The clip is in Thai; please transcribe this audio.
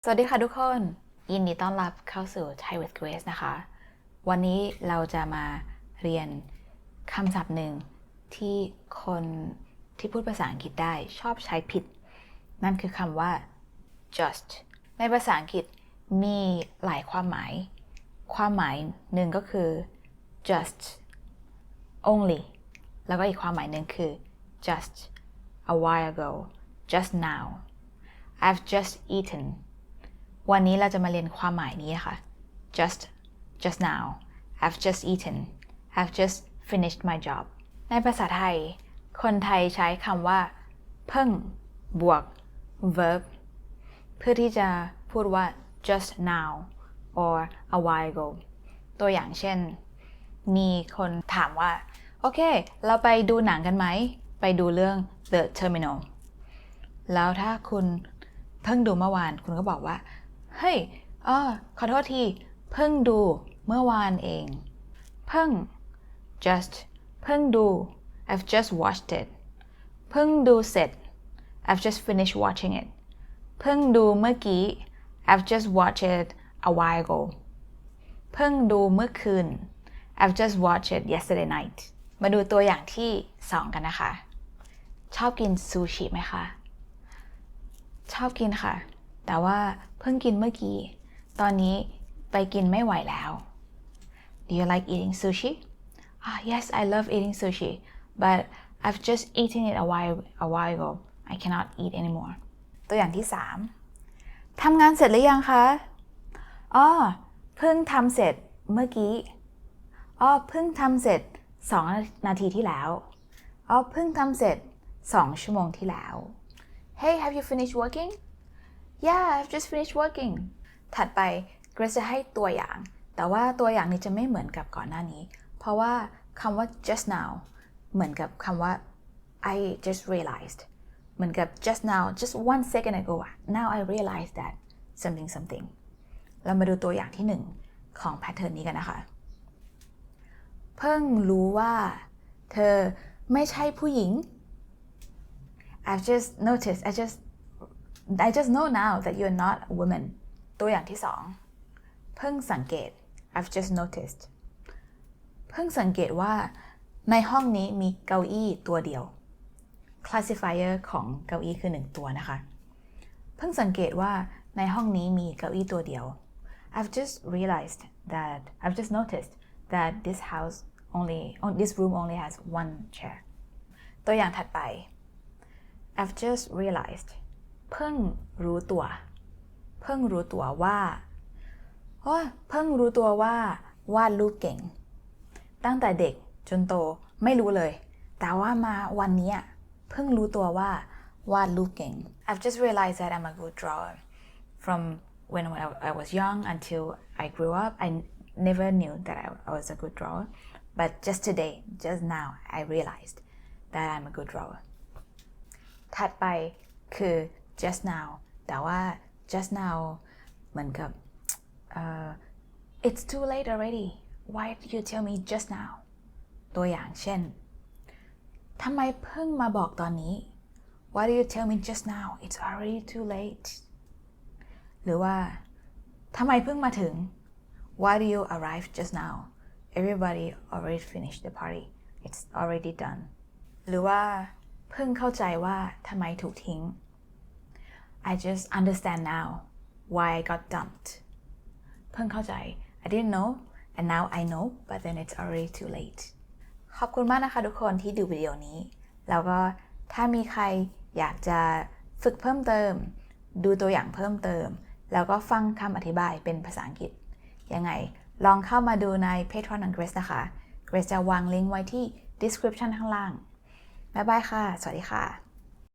สวัสดีค่ะทุกคนยินดีต้อนรับเข้าสู่ Thai with Grace นะคะวันนี้เราจะมาเรียนคำศัพท์หนึ่งที่คนที่พูดภาษาอังกฤษได้ชอบใช้ผิดนั่นคือคำว่า just ในภาษาอังกฤษมีหลายความหมายหนึ่งก็คือ just only แล้วก็อีกความหมายหนึ่งคือ just a while ago just now I've just eatenวันนี้เราจะมาเรียนความหมายนี้ค่ะ just now I've just eaten I've just finished my job ในภาษาไทยคนไทยใช้คำว่าเพิ่งบวก verb เพื่อที่จะพูดว่า just now or a while ago ตัวอย่างเช่นมีคนถามว่าโอเคเราไปดูหนังกันไหมไปดูเรื่อง The Terminal แล้วถ้าคุณเพิ่งดูเมื่อวานคุณก็บอกว่าเฮ้ยขอโทษทีเพิ่งดูเมื่อวานเองเพิ่ง just เพิ่งดู I've just watched it เพิ่งดูเสร็จ I've just finished watching it เพิ่งดูเมื่อกี้ I've just watched it a while ago เพิ่งดูเมื่อคืน I've just watched it yesterday night มาดูตัวอย่างที่2กันนะคะชอบกินซูชิไหมคะชอบกินค่ะแต่ว่าเพิ่งกินเมื่อกี้ตอนนี้ไปกินไม่ไหวแล้ว Do you like eating sushi? Yes, I love eating sushi, but I've just eaten it a while ago. I cannot eat anymore. ตัวอย่างที่3ทำงานเสร็จหรือยังคะเพิ่งทำเสร็จเมื่อกี้เพิ่งทำเสร็จ2 นาทีที่แล้วเพิ่งทำเสร็จ2 ชั่วโมงที่แล้ว Hey, have you finished working?Yeah, I've just finished working. ถัดไป Grace จะให้ตัวอย่างแต่ว่าตัวอย่างนี้จะไม่เหมือนกับก่อนหน้านี้เพราะว่าคำว่า just now เหมือนกับคำว่า I just realized เหมือนกับ just now just 1 second ago now I realized that something เรามาดูตัวอย่างที่1ของแพทเทิร์นนี้กันนะคะเพิ่งรู้ว่าเธอไม่ใช่ผู้หญิง I've just noticed I just know now that you're not a woman ตัวอย่างที่2เพิ่งสังเกต I've just noticed เพิ่งสังเกตว่าในห้องนี้มีเก้าอี้ตัวเดียว classifier ของเก้าอี้คือ1ตัวนะคะเพิ่งสังเกตว่าในห้องนี้มีเก้าอี้ตัวเดียว I've just noticed that this room only has one chair ตัวอย่างถัดไป I've just realizedเพิ่งรู้ตัวว่าเพิ่งรู้ตัวว่าวาดรูปเก่งตั้งแต่เด็กจนโตไม่รู้เลยแต่ว่ามาวันนี้เพิ่งรู้ตัวว่าวาดรูปเก่ง I've just realized that I'm a good drawer from when I was young until I grew up I never knew that I was a good drawer but just now I realized that I'm a good drawer ถัดไปคือjust now แต่ว่า just now เหมือนกับit's too late already why did you tell me just now ตัวอย่างเช่นทำไมเพิ่งมาบอกตอนนี้ why did you tell me just now it's already too late หรือว่าทำไมเพิ่งมาถึง why do you arrive just now everybody already finished the party it's already done หรือว่าเพิ่งเข้าใจว่าทำไมถูกทิ้งI just understand now why I got dumped เพิ่งเข้าใจ I didn't know and now I know but then it's already too late ขอบคุณมากนะคะทุกคนที่ดูวิดีโอนี้แล้วก็ถ้ามีใครอยากจะฝึกเพิ่มเติมดูตัวอย่างเพิ่มเติมแล้วก็ฟังคำอธิบายเป็นภาษาอังกฤษยังไงลองเข้ามาดูใน Patreon ของ Grace นะคะ Grace จะวางลิงก์ไว้ที่ description ข้างล่างบ๊ายบายค่ะสวัสดีค่ะ